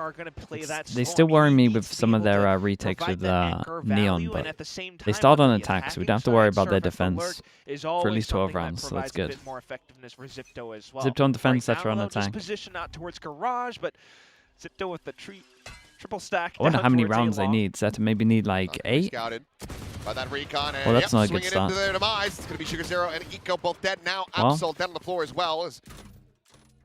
are going to play that. They still worry me with some of their retakes with Neon, but they start on attack, so we don't have to worry about their defense for at least 12 rounds, so that's good. More effectiveness for Zipto as well. Zipto on defense, Zeta on just attack. Position out towards garage, but Zipto with the triple stack. I wonder how many rounds they need. Zeta maybe need like 8. Scouted by that recon, and well, that's not a good start. Into their demise. It's going to be Sugar Zero and Eco both dead now. Absol dead on the floor as well. Is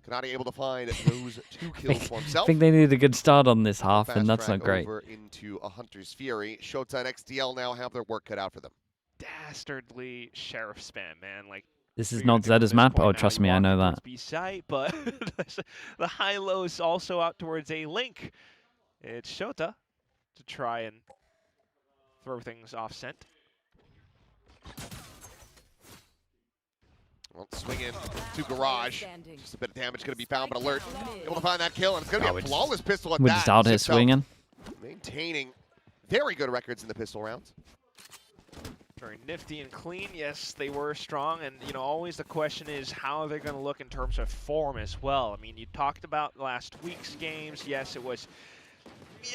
Kanadi able to find those 2 kills for himself. I think they need a good start on this half, and that's not great. Over into a Hunter's Fury. Shota and XDL now have their work cut out for them. Dastardly sheriff spam, man. Like, this is not Zeta's map. Oh, trust me, I know that. B-site, but the high-low is also out towards a link. It's Shota to try and throw things off scent. Well, swing in to garage. Just a bit of damage going to be found, but alert. Able to find that kill, and it's going to be a flawless pistol at that. We're just out here swinging. Maintaining very good records in the pistol rounds. Very nifty and clean. Yes, they were strong, and you know, always the question is how are they going to look in terms of form as well. I mean, you talked about last week's games. Yes, it was,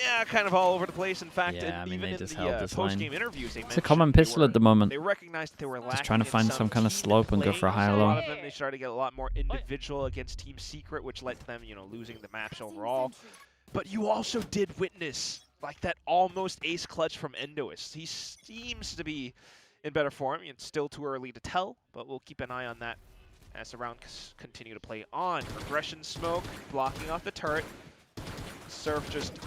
yeah, kind of all over the place. In fact, yeah, I mean, even they in just the post-game interviews, it's a common pistol at the moment. They recognized that they were lacking. Just trying to find some kind of slope and go for a higher low. A lot of them, they started to get a lot more individual against Team Secret, which led to them, you know, losing the match overall. But you also did witness like that almost ace clutch from Endoist. He seems to be in better form. It's still too early to tell, but we'll keep an eye on that as the rounds continue to play on. Regression smoke blocking off the turret. Surf just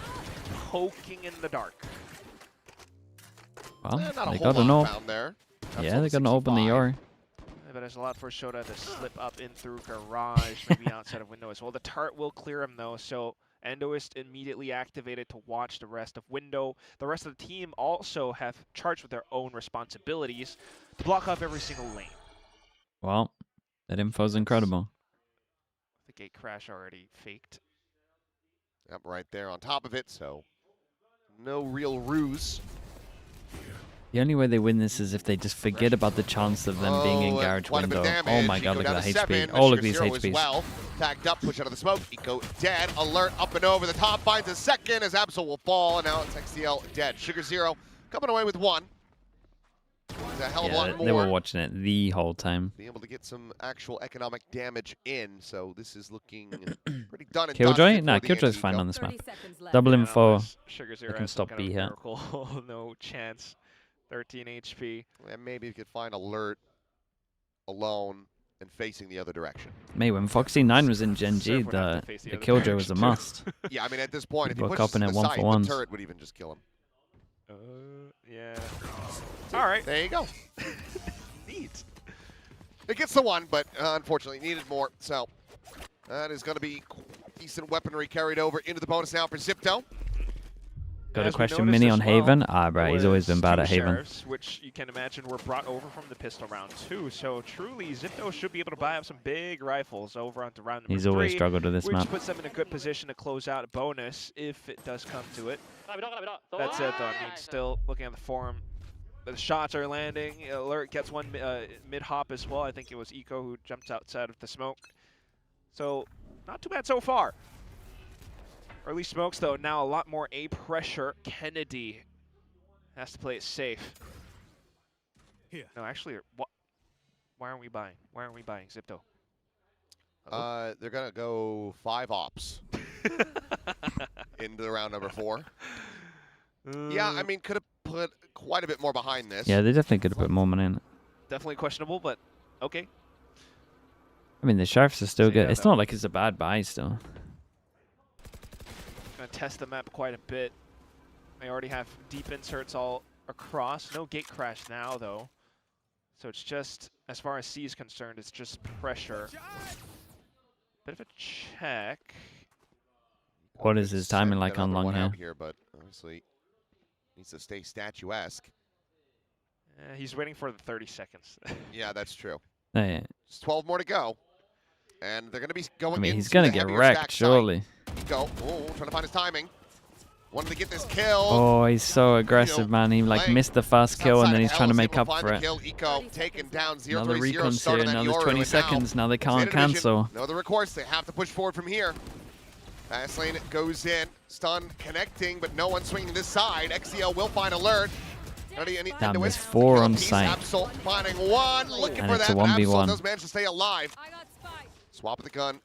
poking in the dark. Well, they got an orb. Yeah, they got an orb in the Yori. But there's a lot for Shota to slip up in through garage, maybe outside of window as well. The turret will clear him though, so Endoist immediately activated to watch the rest of window. The rest of the team also have charged with their own responsibilities to block off every single lane. Well, that info's incredible. The gate crash already faked. Yep, right there on top of it, so no real ruse. The only way they win this is if they just forget about the chance of them being in garage window. Oh my god, look at that HP. Oh, look at these HPs. Well. Tagged up, push out of the smoke. Eco dead. Alert up and over the top. Finds a second as Absol will fall, and now it's XDL dead. Sugar Zero coming away with 1. There's a hell of a lot more. They were watching it the whole time. Be able to get some actual economic damage in, so this is looking pretty done and Killjoy? Nah, Killjoy's fine on this map. Double info. Sugar They can stop B here. No chance. 13 HP. And maybe you could find Alert alone and facing the other direction. Maybe when Foxy 9 was in Gen G, the Killjoy was a must. Yeah, I mean, at this point, if he Woke pushes up in to it the 1 side, for 1s. the turret would even just kill him. Yeah. All right. There you go. Neat. It gets the 1, but unfortunately needed more. So that is going to be decent weaponry carried over into the bonus now for Zipto. Got a question mini on Haven. Ah, bro, he's always been bad at Haven. Which you can imagine were brought over from the pistol round too. So truly, Zipto should be able to buy up some big rifles over onto round number 3. He's always struggled with this map. Which puts them in a good position to close out a bonus if it does come to it. That's it though. I mean, still looking at the form. The shots are landing. Alert gets one mid-hop as well. I think it was Eco who jumped outside of the smoke. So not too bad so far. Early smokes, though, now a lot more A pressure. Kennedy has to play it safe. Here. No, actually, why aren't we buying? Why aren't we buying Zipto? They're going to go 5 ops into the round number 4. Yeah, I mean, could have put quite a bit more behind this. Yeah, they definitely could have put more money in it. Definitely questionable, but okay. I mean, the Sheriffs are still good. It's not like it's a bad buy still. Gonna test the map quite a bit. They already have deep inserts all across. No gate crash now, though. So it's just, as far as C is concerned, it's just pressure. Bit of a check. What is his timing like on long here? But obviously needs to stay statuesque. He's waiting for the 30 seconds. Yeah, that's true. Yeah. Just 12 more to go. And they're going to be going. I mean, he's going to get wrecked, surely. Go. Oh, trying to find his timing. Wanted to get this kill. Oh, he's so aggressive, man. He like missed the first kill, and then he's trying to make up for it. Eco taken down. Now the recon's here. Now there's 20 seconds. Now they can't cancel. No other recourse. They have to push forward from here. Fast lane goes in, stun connecting, but no one swinging this side. XCL will find alert. Damn, there's 4 on site. Absol finding one, looking And for it's that, a but 1v1. Absol does manage to stay alive. Swap of the gun,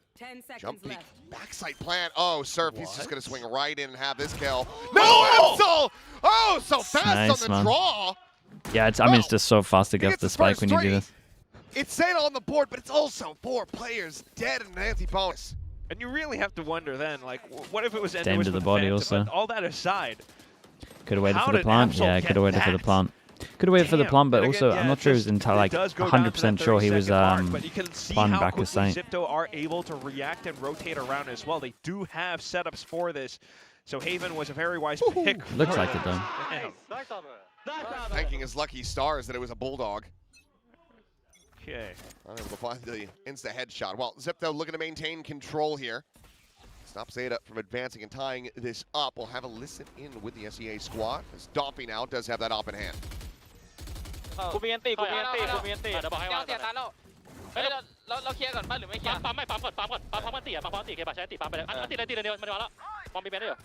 jump peek, backside plant. Oh, Surf, he's just gonna swing right in and have this kill. No, Absol! Oh, so fast nice, on the man. draw. Yeah, I mean, it's just so fast to get the spike when you do this. It's Zeta on the board, but it's also 4 players dead in an anti-bonus. And you really have to wonder then, like, what if it was Damn to the body also. All that aside, could have waited for the plant. Yeah, could have waited for the plant. Could have waited for the plant, but also I'm not sure he was entirely like 100% sure he was planning back his site. Zipto are able to react and rotate around as well. They do have setups for this, so Haven was a very wise pick. Looks like it though. Thanking his lucky stars that it was a bulldog. Okay. Unable to find the insta headshot. Well, Zipto looking to maintain control here. Stop Zeta from advancing and tying this up. We'll have a listen in with the SEA squad, as Doffy now does have that op in hand. กูมีอันตีเดี๋ยวบอกให้ว่าเราเคลียร์ก่อนป่ะหรือไม่เคลียร์ปั๊มก่อนปั๊มอันตีปั๊มอันตีเก็บบัตรใช้อันตีปั๊มไปเลยอันตีเดียวมันมาแล้วมองมีแบนได้เหรอ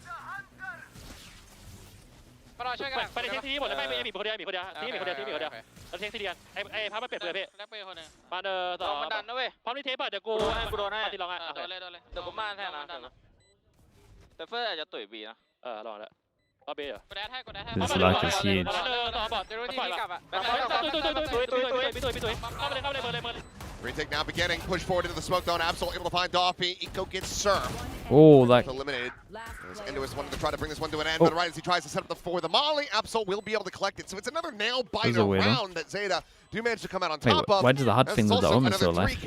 มารอช่วยกันไปเช็คที่หมดเลยไม่มีคนเดียวที่มีคนเดียวเราเช็คที่เดียวไอ้พับมาเปลี่ยนเลยพี่แล้วไปคนนึงมาต่อมันดันนะเว้ยพร้อมที่เทปอ่ะเดี๋ยวกูโดนให้ตีลองอ่ะโดนเลยเดี๋ยวกูมาแทนนะแต่เฟิร์สอาจจะตุ๋ยบีนะรอแล้วB เหรอ This luck is huge. Retake now beginning, push forward into the smoke zone. Absol able to find Doffy. Eco gets served. Oh, that eliminated. Endois wanted to try to bring this one to an end, but right as he tries to set up the Molly, Absol will be able to collect it. So it's another nail biter round that Zeta do manage to come out on top of. Why does the hard thing with the Omen so light?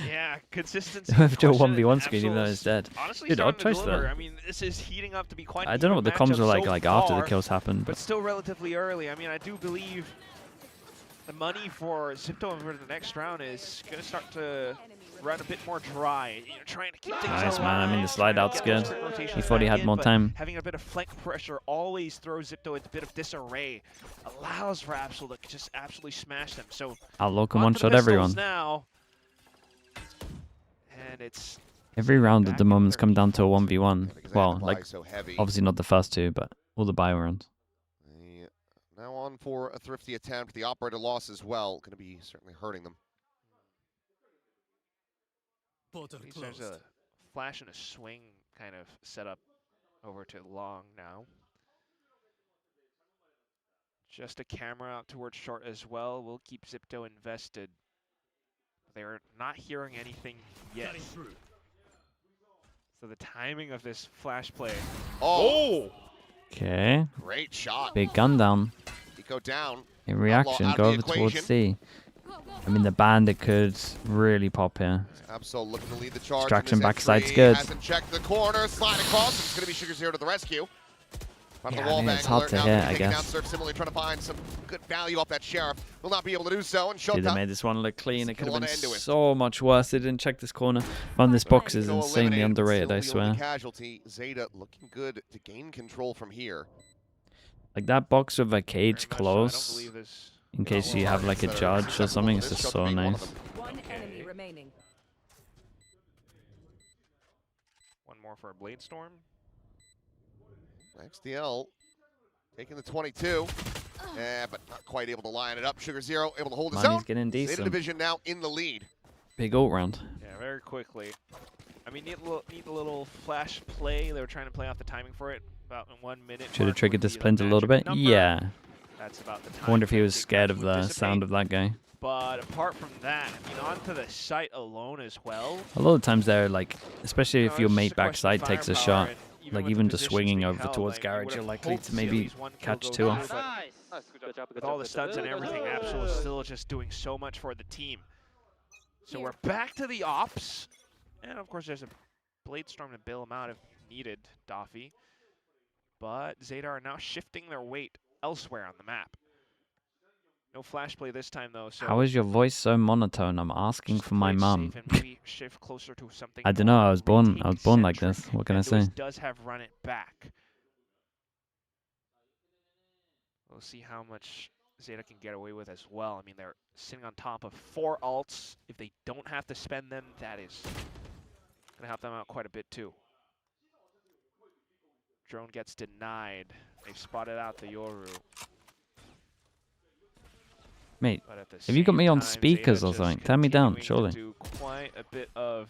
Yeah, consistency. I have to do a 1v1 screen even though he's dead. Honestly, dude, odd choice there. I mean, this is heating up to be quite. I don't know what the comms were like after the kills happened, but still relatively early. I mean, I do believe the money for Zipto over the next round is going to start to run a bit more dry. You know, trying to keep things nice, alive, man. I mean, the slide out's good. He thought he had more but time. Having a bit of flank pressure always throws Zipto into a bit of disarray. Allows for Absol to just absolutely smash them. So Outlaw can one-shot everyone. Now. And it's every round at the moment's come down to a 1v1. Well, like, obviously not the first 2, but all the bio rounds. Now on for a thrifty attempt. The operator loss as well. Going to be certainly hurting them. There's a flash and a swing kind of setup over to long now. Just a camera out towards short as well. We'll keep Zipto invested. They're not hearing anything yet. So the timing of this flash play. Oh! Okay. Great shot. Big gun down. Go down. In reaction, go over towards C. I mean, the bandit could really pop here. Absol looking to lead the charge. Distraction backside's good. Hasn't checked the corner. Slide across. It's going to be Sugar Zero to the rescue. Yeah, I mean, it's hard to hit, I guess. Surf similarly trying to find some good value off that Sheriff. Will not be able to do so. And Dude, they made this one look clean. It could have been so much worse. They didn't check this corner. Found this box is insanely underrated, I swear. Casualty. Zeta looking good to gain control from here. Like that box with a cage close, in case you have like a judge or something, it's just so nice. One enemy remaining. One more for a Blade Storm. XDL taking the 22, but not quite able to line it up. Sugar Zero able to hold his own. He's getting decent. Zeta Division now in the lead. Big ult round. Yeah, very quickly. I mean, neat little flash play. They were trying to play off the timing for it. About in 1 minute. Should have triggered this splint a little bit. Yeah. That's about the time. I wonder if he was scared of the sound of that guy. But apart from that, I mean, onto the site alone as well. A lot of times there, like, especially if your mate backside takes a shot, like even just swinging over towards garage, you're likely to maybe catch 2 off. With all the stuns and everything, Absol is still just doing so much for the team. So we're back to the ops. And of course, there's a Blade Storm to bail him out if needed, Doffy. But Zeta are now shifting their weight elsewhere on the map. No flash play this time, though. So how is your voice so monotone? I'm asking for my mum. I don't know. I was born like this. What can I say? Does have run it back. We'll see how much Zeta can get away with as well. I mean, they're sitting on top of 4 ults. If they don't have to spend them, that is going to help them out quite a bit too. Drone gets denied. They've spotted out the Yoru. Mate, have you got me on speakers or something? Turn me down, surely. Do quite a bit of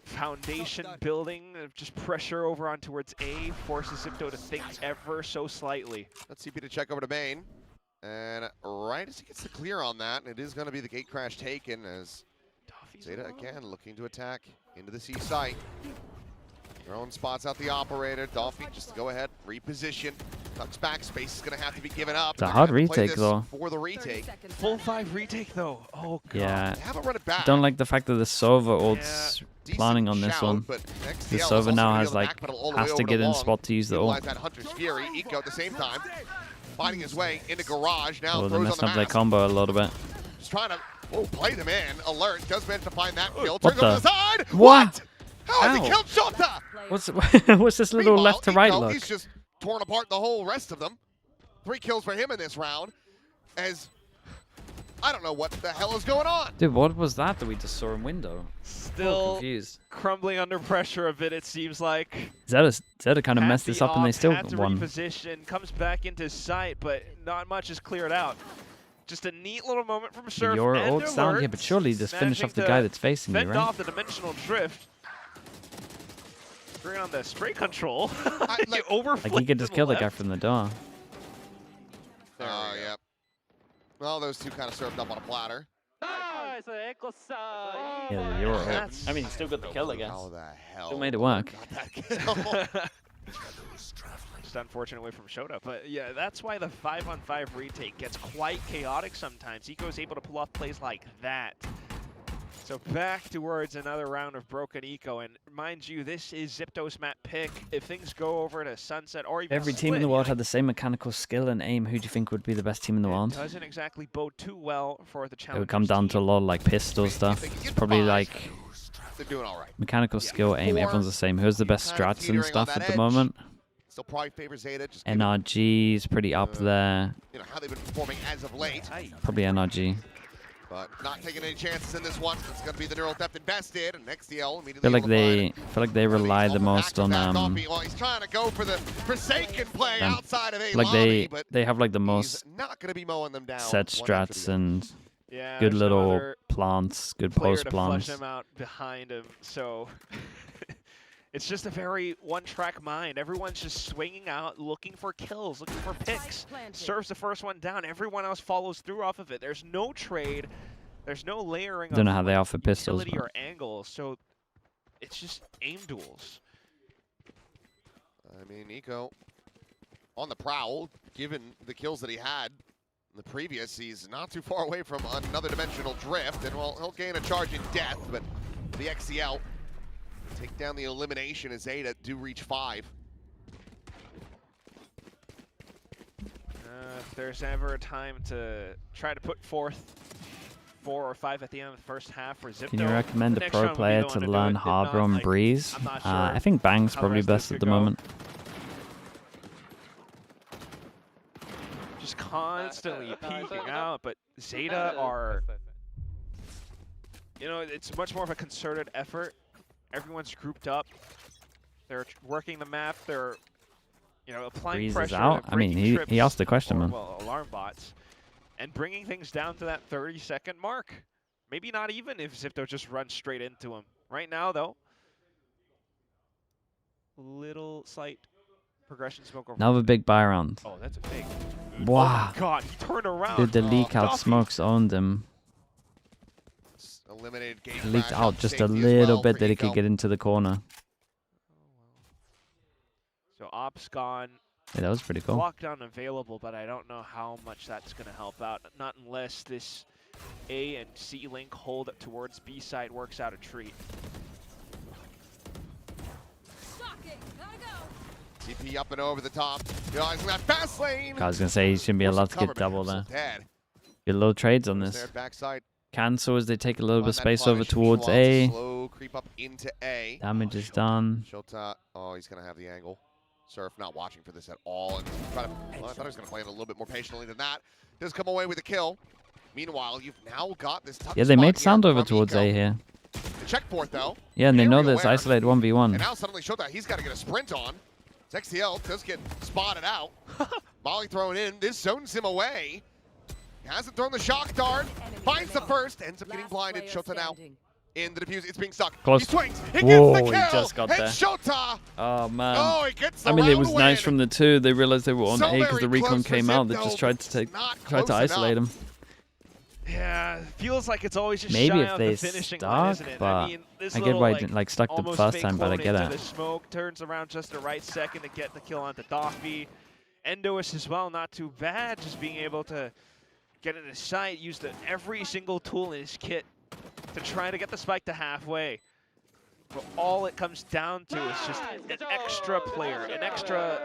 foundation building, just pressure over on towards A, forces Zipto to think ever so slightly. Let's CP to check over to main. And right as he gets the clear on that, it is going to be the gate crash taken as Zeta again looking to attack into the C site. Drone spots out the operator. Dolphy just to go ahead, reposition. Tucks back, space is going to have to be given up. It's a hard retake though. For the retake. Full 5 retake though. Oh god. Yeah. They haven't run it back. Don't like the fact that the Sova ult's planning on this one. The Sova now has has to get in spot to use the ult. That Hunter's Fury. Eco at the same time, finding his way into garage now. Oh, they're messing up their combo a little bit. Just trying to play them in. Alert does manage to find that kill. What Turns over the side. What? How has he killed Shota? What's this little left to right look? He's just torn apart the whole rest of them. 3 kills for him in this round. As I don't know what the hell is going on. Dude, what was that we just saw in window? Still confused. Crumbling under pressure a bit, it seems like. Zeta kind of messed this up and they still won. Reposition, comes back into sight, but not much is cleared out. Just a neat little moment from Surf. Your and ult's down here, but surely just finish off the guy that's facing you, fend right? off the dimensional drift. Bring on the spray control. Like he could just kill the guy from the door. Oh, yeah. Well, those two kind of served up on a platter. Yeah, you're I mean, he still got the kill, I guess. How the hell? Still made it work. Just unfortunate way from Shota, but yeah, that's why the 5-on-5 retake gets quite chaotic sometimes. Eco is able to pull off plays like that. So back towards another round of broken Eco, and mind you, this is Zipto's map pick. If things go over to Sunset or even Every team in the world had the same mechanical skill and aim. Who do you think would be the best team in the world? Doesn't exactly bode too well for the challenge. It would come down to a lot of like pistol stuff. It's probably like they're doing all right. Mechanical skill, aim. Everyone's the same. Who's the best strats and stuff at the moment? Still probably favors Zeta. Just NRG is pretty up there. You know how they've been performing as of late. Probably NRG. But not taking any chances in this one. It's going to be the neural theft invested, and XDL immediately. Feel like they rely the most on well, he's trying to go for the Forsaken play outside of A. Like they have like the most not going to be mowing them down. Set strats and good little plants, good post plants. Flush them out behind him, so it's just a very one-track mind. Everyone's just swinging out, looking for kills, looking for picks. Serves the first one down. Everyone else follows through off of it. There's no trade. There's no layering. Don't know how they offer pistols or angles. So it's just aim duels. I mean, Eco on the prowl, given the kills that he had in the previous, he's not too far away from another dimensional drift, and well, he'll gain a charge in death, but the XCL take down the elimination as Zeta do reach 5. If there's ever a time to try to put forth 4 or 5 at the end of the first half for Zipto. Can you recommend a pro player to learn hard run Breeze? I think Bang's probably best at the moment. Just constantly peeking out, but Zeta are, you know, it's much more of a concerted effort. Everyone's grouped up. They're working the map. They're, you know, applying Breeze pressure. Is out. I mean, he asked the question, man. Well, alarm bots, and bringing things down to that 30-second mark. Maybe not even if Zipto just runs straight into him. Right now, though, little slight progression smoke over. Another big buy round. Oh, that's a big. Wow. Oh my God, he turned around. Dude, the leak out smokes owned him. Eliminated game leaked out just a little bit that he could get into the corner. So Ops gone. Yeah, that was pretty cool. Lockdown available, but I don't know how much that's going to help out. Not unless this A and C link hold up towards B side works out a treat. CP up and over the top. Realizing that fast lane. I was going to say he shouldn't be allowed to get double there. Good little trades on this. Cancel as they take a little bit of space over towards A. Slow creep up into A. Damage is done. Shota, oh, he's going to have the angle. Surf not watching for this at all. And well, I thought he was going to play it a little bit more patiently than that. Does come away with a kill. Meanwhile, you've now got this tough. Yeah, they made sound over towards A here. The check for it, though. Yeah, and they know there's isolated 1v1. And now suddenly Shota, he's got to get a sprint on. XTL does get spotted out. Molly thrown in. This zones him away. Hasn't thrown the shock dart. Finds the first. Ends up getting blinded. Shota now in the defuse. It's being stuck. Close. He swings. He Whoa, gets the kill. he just got and there. Shota. Oh, man. Oh, he gets the I mean, it round was nice win. from the 2. They realized they were on So A because the very recon close for came out. They Zipto, just tried to isolate him. Yeah, feels like it's always just Maybe shy if of they the finishing stuck, line, isn't it? but I mean, this I get little, why I like, didn't like stuck the almost first fake time, but I clone get into it. the smoke, turns around just the right second to get the kill onto Doffy. Endois as well, not too bad, just being able to get in his sight, used every single tool in his kit to try to get the spike to halfway. But all it comes down to is just an extra player, an extra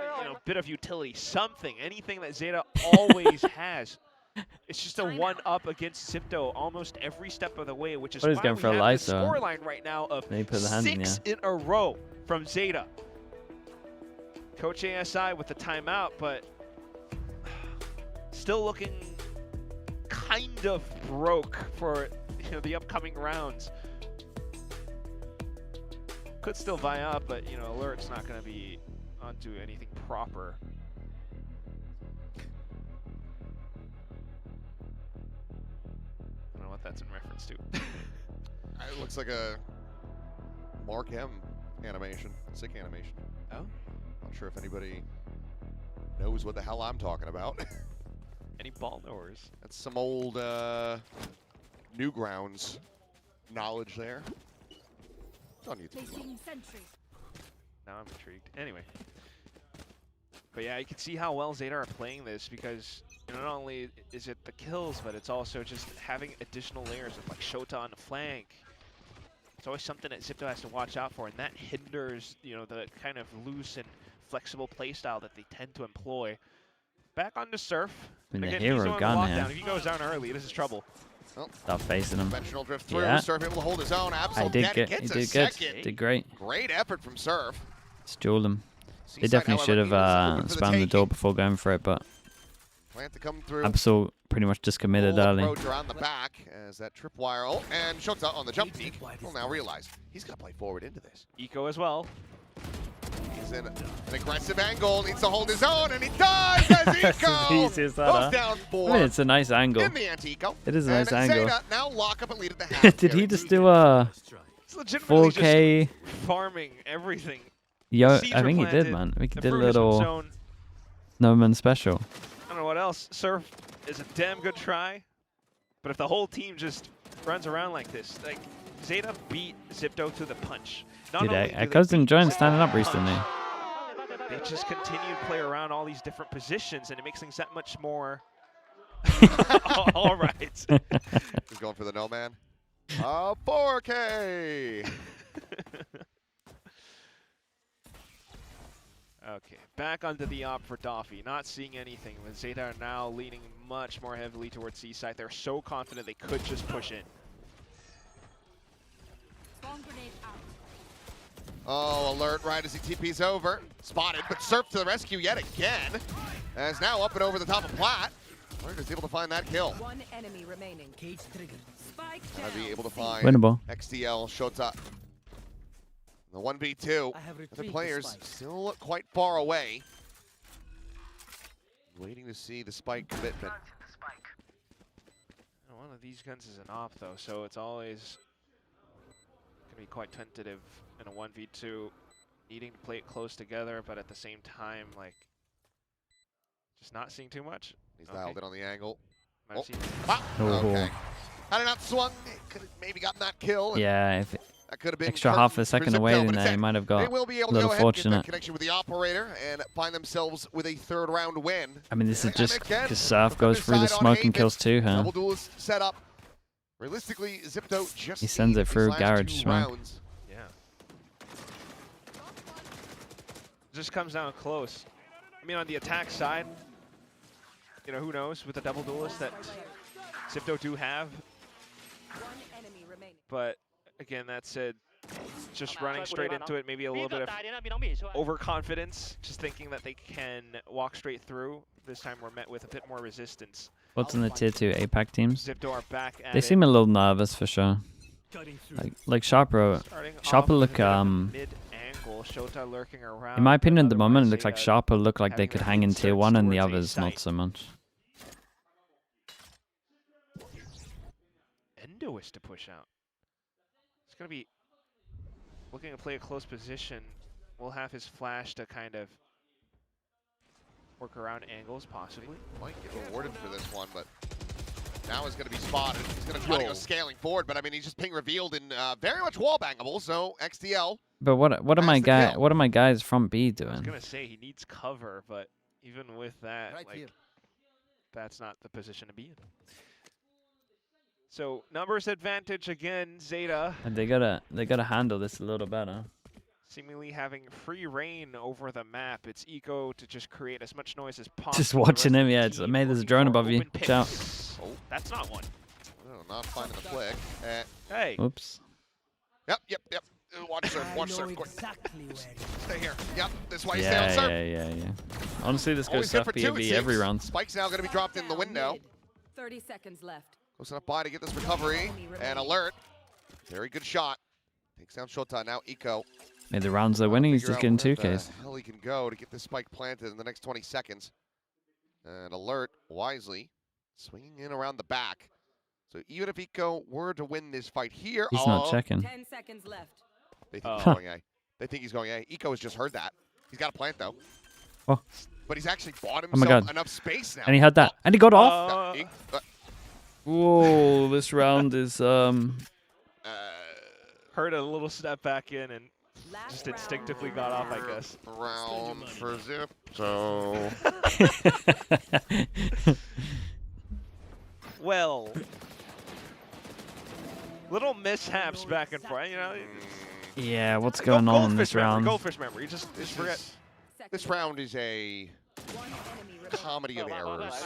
bit of utility, something, anything that Zeta always has. It's just a one-up against Zipto almost every step of the way, which is why we have the scoreline right now of 6 in a row from Zeta. Coach ASI with the timeout, but still looking kind of broke for the upcoming rounds. Could still vie up, but Alert's not going to be onto anything proper. I don't know what that's in reference to. It looks like a Mark M animation, sick animation. Oh? Not sure if anybody knows what the hell I'm talking about. Any ball knowers? That's some old Newgrounds knowledge there. It's on YouTube. Now I'm intrigued. Anyway. But yeah, you can see how well Zeta are playing this because not only is it the kills, but it's also just having additional layers of like Shota on the flank. It's always something that Zipto has to watch out for, and that hinders the kind of loose and flexible playstyle that they tend to employ. Back on to Surf. And the again, hero he's gun on here. lockdown. If he goes down early, this is trouble. Well, stop facing him. Conventional drift through. Yeah. Surf able to hold his own. I did good. He did good. Did great. Great effort from Surf. Stole him. They Seaside, definitely should have spammed the door before going for it, but Plant to come through. Absol pretty much just committed early. Approach around the back as that tripwire. Oh, and Shota on the jump peak. Will now realize he's got to play forward into this. Eco as well. He's in an aggressive angle, needs to hold his own, and he does as Eco Easy as that, goes down 4. I mean, it's a nice angle. In the anti-Eco. It is a nice angle. Zeta now lock up and lead at the half. Did he just do a 4K? Just farming everything. Yo, Seeds I think he planted, did, man. We did a Ferguson little zone. No Man special. I don't know what else. Surf is a damn good try, but if the whole team just runs around like this, like Zeta beat Zipto to the punch. Dude, Echo's enjoying standing up recently. They just continue to play around all these different positions, and it makes things that much more. All right. He's going for the no man. 4K. Okay, back onto the op for Doffy. Not seeing anything, but Zeta are now leaning much more heavily towards Seaside. They're so confident they could just push in. Oh, alert right as he TP's over. Spotted, but Surf to the rescue yet again. As now up and over the top of Plat. Alert is able to find that kill. One enemy remaining. Cage triggered. Spike down. Be able to find Winnable. XTL, Shota. The 1v2. The players still look quite far away. Waiting to see the spike commitment. One of these guns is an op though, so it's always going to be quite tentative in a 1v2, needing to play it close together, but at the same time, like, just not seeing too much. He's dialed in on the angle. Might have seen Okay. Had it not swung, could have maybe gotten that kill. Yeah, if that could have been extra half a second Zipto, away, but then instead, he might have got they will be able a little to go ahead and get that fortunate. connection with the operator and find themselves with a 3rd round win. I mean, this is just again, because Surf goes from through the side on smoke and Haven, kills 2, huh? Double duelist set up. Realistically, Zipto just He sends it needs through these last garage 2 smoke. rounds. Yeah. Just comes down close. I mean, on the attack side, who knows with the double duelist that Zipto do have. One enemy remaining. But again, that said, just running straight into it, maybe a little bit of overconfidence, just thinking that they can walk straight through. This time we're met with a bit more resistance. What's in the tier 2 APAC teams? Zipto are back at They it. seem a little nervous for sure. Like Sharper Starting Sharper off look with a bit of a mid possible. Shota lurking around. In my opinion, at the moment, it looks like Sharper look like they could hang in tier 1 and the others not so much. Endo is to push out. It's going to be looking to play a close position. We'll have his flash to kind of work around angles, possibly. Might get rewarded for this one, but now he's going to be spotted. He's going to try to go scaling forward, but I mean, he's just ping revealed and very much wall bangable. So XDL. But what are my guys from B doing? I was going to say he needs cover, but even with that, like, that's not the position to be in. So numbers advantage again, Zeta. And they gotta handle this a little better. Seemingly having free reign over the map. It's Eco to just create as much noise as possible. Just watching him, yeah. It's made there's a drone above you. Watch out. Oh, that's not one. Oh, not finding the flick. Hey. Oops. Yep. Watch serve. Exactly stay here. Yep. This way. Stay on serve. Yeah. Honestly, this goes tough PB every round. Spike's now going to be dropped in the window. 30 seconds left. Close enough by to get this recovery. And alert. Very good shot. Takes down Shota. Now Eco. Hey, the rounds they're winning, he's just getting 2Ks. Hell he can go to get this spike planted in the next 20 seconds. And alert wisely. Swinging in around the back. So even if Eco were to win this fight here. He's not checking. 10 seconds left. They think he's going A. They think he's going A. Eco has just heard that. He's got a plant though. Oh. But he's actually bought himself enough space now. And he had that. And he got off. Whoa, this round is heard a little step back in and just instinctively got off, I guess. Round for Zipto. Well, little mishaps back and forth, you know. Yeah, what's going on in this round? Goldfish memory. You just forget. This round is a comedy of errors.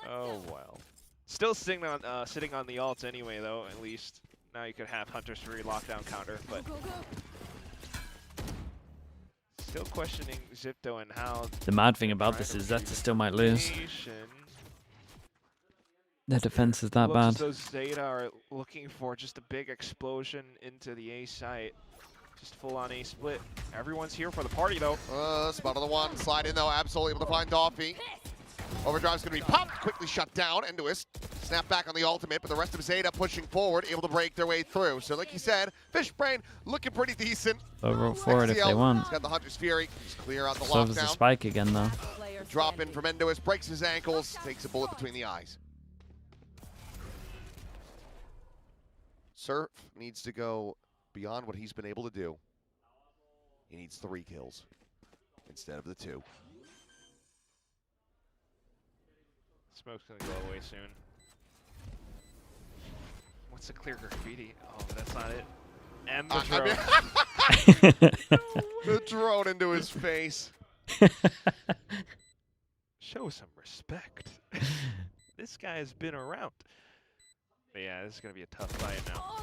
Oh well. Still sitting on the ult anyway, though. At least now you could have Hunter's free lockdown counter, but still questioning Zipto and how. The mad thing about this is Zeta still might lose. Their defense is that bad. Those Zeta are looking for just a big explosion into the A site. Just full on A split. Everyone's here for the party though. Spot on the one. Slide in though. Absolutely able to find Doffy. Overdrive's going to be popped. Quickly shut down. Endoist. Snap back on the ultimate, but the rest of Zeta pushing forward, able to break their way through. So like you said, Fishbrain looking pretty decent. Over forward if they want. He's got the Hunter's Fury. He's clear out the lockdown. So the spike again though. Drop in from Endoist. Breaks his ankles. Takes a bullet between the eyes. Surf needs to go beyond what he's been able to do. He needs 3 kills instead of the 2. Smoke's gonna go away soon. What's the clear graffiti? Oh, that's not it. And the drone. The drone into his face. Show some respect. This guy has been around. But yeah, this is going to be a tough fight now.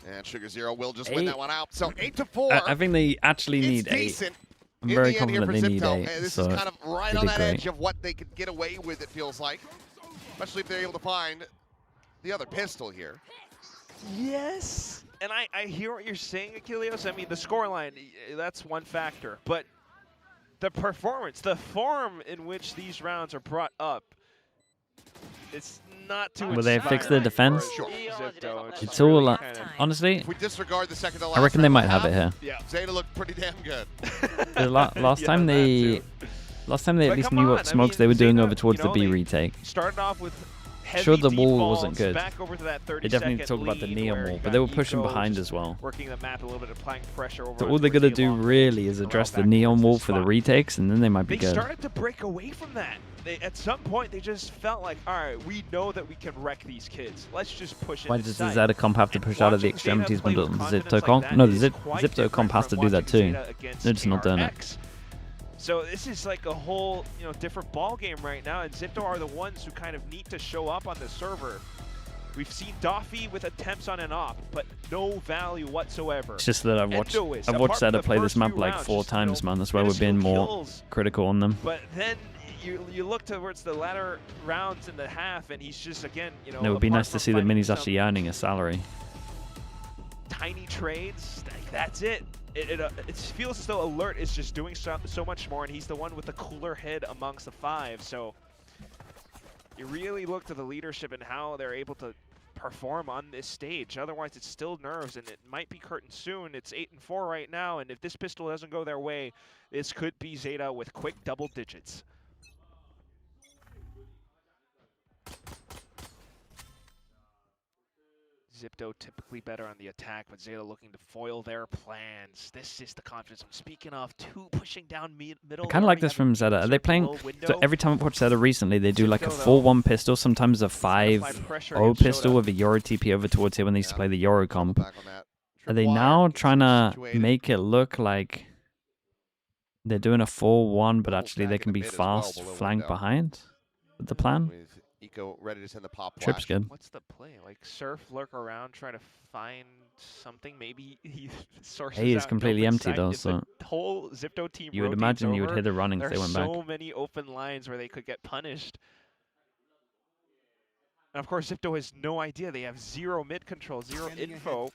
And Sugar Zero will just win that one out. So 8-4. I think they actually need 8. I'm very confident they need 8. This is kind of right on that edge of what they could get away with, it feels like. Especially if they're able to find the other pistol here. Yes. And I hear what you're saying, Achilles. I mean, the scoreline, that's one factor. But the performance, the form in which these rounds are brought up, it's not too Will they fix the defense? Sure. Zipto, it's all honestly, if we disregard the second to last I reckon they might have it here. Yeah, Zeta looked pretty damn good. Last time they at least knew what smokes they were doing over towards the B retake. Started off with sure, the wall wasn't good. Back over to that they definitely talk about the neon wall, but they were pushing behind as well. Working the map a little bit, applying pressure over. So all they're gonna do really is address the neon wall for the retakes, and then they might be good. They started to break away from that. At some point, they just felt like, all right, we know that we can wreck these kids. Let's just push it. Why does the Zeta comp have to push out of the extremities when the Zipto comp? No, the Zipto comp has to do that too. They're just not doing it. So this is like a whole, different ball game right now, and Zipto are the ones who kind of need to show up on the server. We've seen Doffy with attempts on an op, but no value whatsoever. It's just that I've watched Zeta play this map like 4 times, man. That's why we're being more critical on them. But then you look towards the latter rounds in the half, and he's just, again, It would be nice to see the minis actually earning a salary. tiny trades, like, that's it. It feels as though Alert is just doing so much more, and he's the one with the cooler head amongst the 5. So you really look to the leadership and how they're able to perform on this stage. Otherwise, it's still nerves, and it might be curtain soon. It's 8-4 right now, and if this pistol doesn't go their way, this could be Zeta with quick double digits. Zipto typically better on the attack, but Zeta looking to foil their plans. This is the confidence I'm speaking of. 2 pushing down middle. I kind of like this from Zeta. Are they playing? So every time I've watched Zeta recently, they do like a 4-1 pistol, sometimes a 5-0 pistol with a Euro TP over towards here when they used to play the Euro comp. Are they now trying to make it look like they're doing a 4-1, but actually they can be fast flank behind? With the plan? Eco ready to send the pop flash. Trip's good. What's the play? Like Surf lurk around, try to find something. Maybe he sources A is out completely open empty site. though, If so the whole Zipto team you would rotates imagine you would over, hit a running if they went back. There's so many open lines where they could get punished. And of course, Zipto has no idea. They have 0 mid control, 0 info.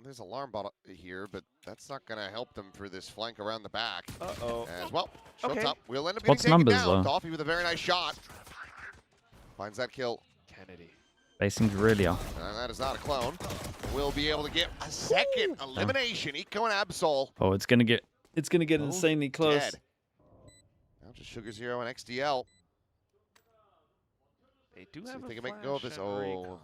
There's an alarm bot here, but that's not going to help them for this flank around the back. Uh-oh. As well, shows Okay. up. We'll end up What's getting taken numbers, down. though? Toffee with a very nice shot. Finds that kill. Kennedy. Facing's really off. And that is not a clone. We'll be able to get a second elimination. Eco and Absol. Oh, it's gonna get insanely close. Dead. Now just Sugar Zero and XDL. They do See have if a they can make go of this. flash and recon.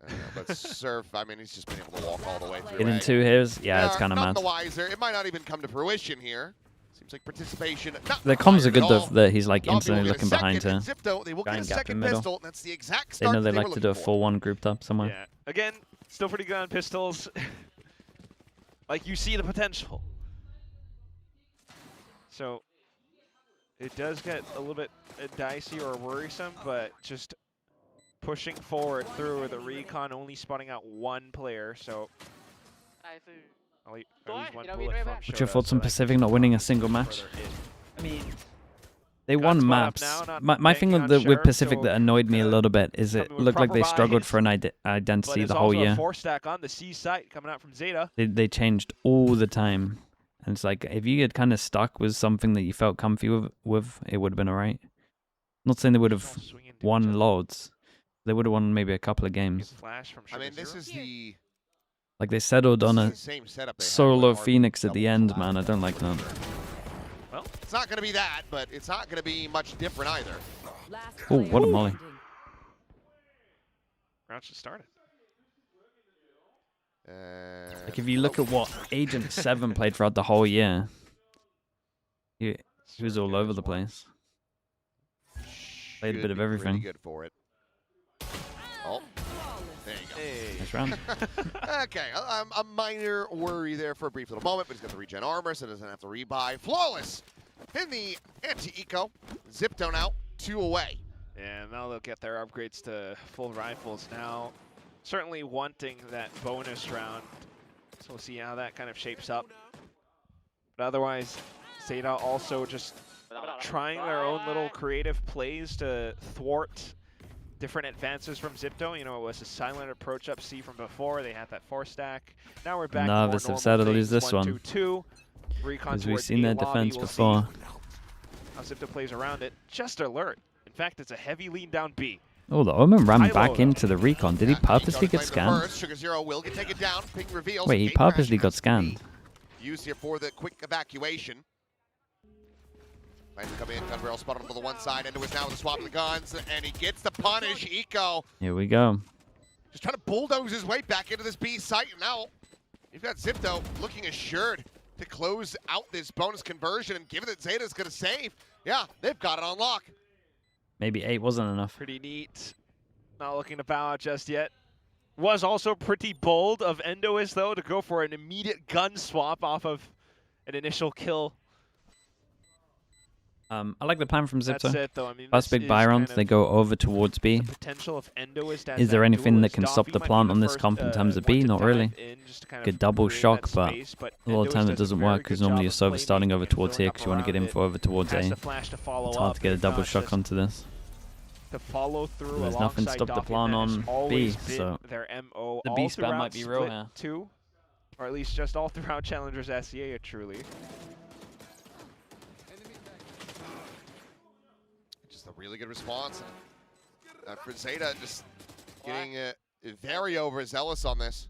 I don't know, but Surf, I mean, he's just been able to walk all the way through. Getting 2 hits, yeah, it's kind of none mad. the wiser. It might not even come to fruition here. Seems like participation. The comms are good though. though, that he's like Toffee will instantly get a looking behind second, her. and Zipto, they will Guy get a and gap second in middle. pistol. That's the exact They start know they were like to do a looking for. 4-1 grouped up somewhere. Yeah. Again, still pretty good on pistols. Like, you see the potential. So it does get a little bit dicey or worrisome, but just pushing forward through the recon, only spotting out 1 player. So I'll leave one bullet from What's your Shota, thoughts so on that can Pacific not winning a single match? further in. I mean, they Got won spot up maps. now, not My thing banking on with Sheriff, Pacific so that annoyed me a little bit is it coming with looked like they proper struggled buys, for an But identity there's the whole also year. a 4-stack on the C site coming out from Zeta. They changed all the time. And it's like, if you had kind of stuck with something that you felt comfy with it would have been alright. Not saying they would have Swinging to each won other. loads. They would have won maybe a couple of games. Flash from I mean, Sugar this Zero. is the Like they settled on a same setup they had solo with Arby Phoenix at the double end, flash. man. I don't like that. Well, It's not going to be that, but it's not going to be much different either. Last Oh, player what a molly. standing. round should start it. Like if you look at what Agent 7 played throughout the whole year, he was all over the place. Played a Should bit of be pretty everything. good for it. Oh, there you go. Hey. Nice round. Okay, a minor worry there for a brief little moment, but he's got the regen armor, so doesn't have to rebuy. Flawless in the anti-eco. Zipto now, 2 away. And now they'll get their upgrades to full rifles now. Certainly wanting that bonus round. So we'll see how that kind of shapes up. But otherwise, Zeta also just trying their own little creative plays to thwart different advances from Zipto. You know, it was a silent approach up C from before. They had that 4-stack. Now we're back Nervous to more of Zeta to normal lose things. this 1, one. 2, 2. Recon Because we've towards seen A their lobby. defense We'll see before. how Zipto plays around it. Just alert. In fact, it's a heavy lean down B. Oh, the Omen ran High back low, into the recon. Did he purposely get scanned? First. Sugar Zero will get taken down. Ping reveals. Wait, he Gate crash purposely got has to be scanned. Used here for the quick evacuation. Plans to come in. Gun barrel spotted on the one side. Into is now with the swap of the guns, and he gets the punish. Eco Here we go. just trying to bulldoze his way back into this B site. And now you've got Zipto looking assured to close out this bonus conversion. And given that Zeta's going to save, yeah, they've got it on lock. Maybe 8 wasn't enough. Pretty neat. Not looking to bow out just yet. Was also pretty bold of Endois, though, to go for an immediate gun swap off of an initial kill. I like the plan from That's Zipto. it, though. I mean, First this big is buy round, kind they of go over towards B. the potential of Endois as Is there that anything that duelist. can stop Doffy the might be plant on this first, comp in terms of one B? to Not dive really. in just to kind Good of double create shock, that but space, a lot of Endois times it does a doesn't very work good because job normally of you're server starting playmaking over and towards filling here up because you want to get around info over towards Has A. the flash to follow It's hard up. to get a If double not, shock just onto this. to follow through There's nothing alongside stopped the Doffy, plan and that has on always B, been so their MO the all B spam throughout might be real split here. 2. Or at least just all throughout Challengers SEA, truly. Just a really good response. For Zeta, just getting very overzealous on this.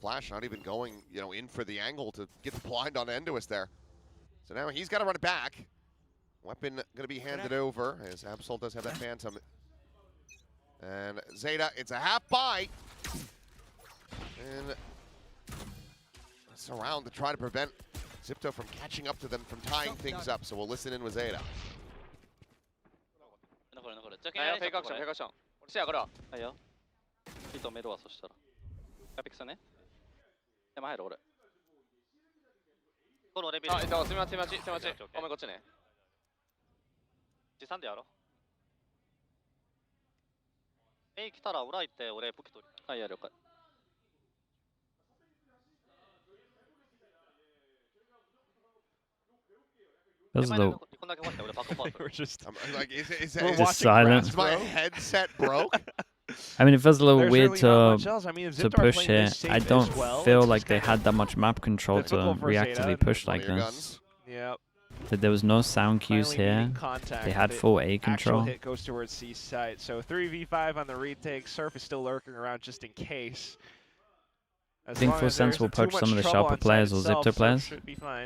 Flash not even going, in for the angle to get the blind on Endoist there. So now he's got to run it back. Weapon going to be handed over, as Absol does have that Phantom. And Zeta, it's a half buy. And it's around to try to prevent Zipto from catching up to them, from tying things up. So we'll listen in with Zeta. Feels a little, We're just Like, is we're it just silent. my headset broke? I mean, it feels a little There's weird really not much else. I mean, if to Zipto are push playing here. this safe I as don't well, feel it's like just they kinda had that much map control to difficult for Zeta reactively and push One like of your this. guns. Yep. That there was no sound cues Finally meeting here. contact, They had the full A Actual control. hit goes towards C site. So 3v5 on the retake. Surf is still lurking around just in case. I think Full Sense will poach some of the sharper players or Zipto players.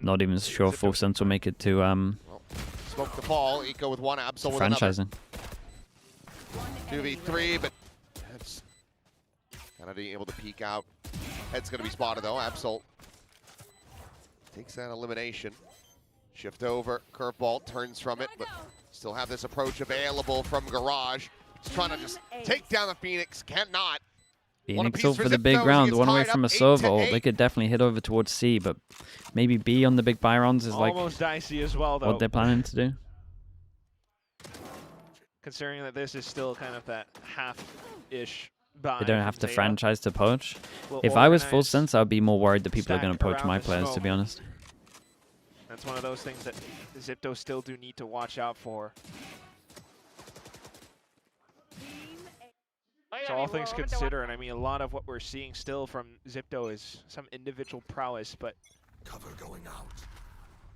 Not even sure if Full Sense will make it to Smoke the fall. Eco with one, Absol with another. franchising. 2v3, but that's Kennedy able to peek out. Head's going to be spotted, though. Absol takes that elimination. Shift over, curveball, turns from it, but still have this approach available from Garage. Just trying to just take down the Phoenix, cannot. Phoenix up for the big round, one away from a Sova ult. They could definitely hit over towards C, but maybe B on the big buy rounds is like almost dicey as well, though. what they're planning to do. Considering that this is still kind of that half-ish buy. They don't have to Zeta. franchise to poach. Will If I was Full organize, Sense, I'd be more worried that people are going to stack poach around my the players, to smoke. be honest. That's one of those things that Zipto still do need to watch out for. So all things considered, and I mean, a lot of what we're seeing still from Zipto is some individual prowess, but Cover going out.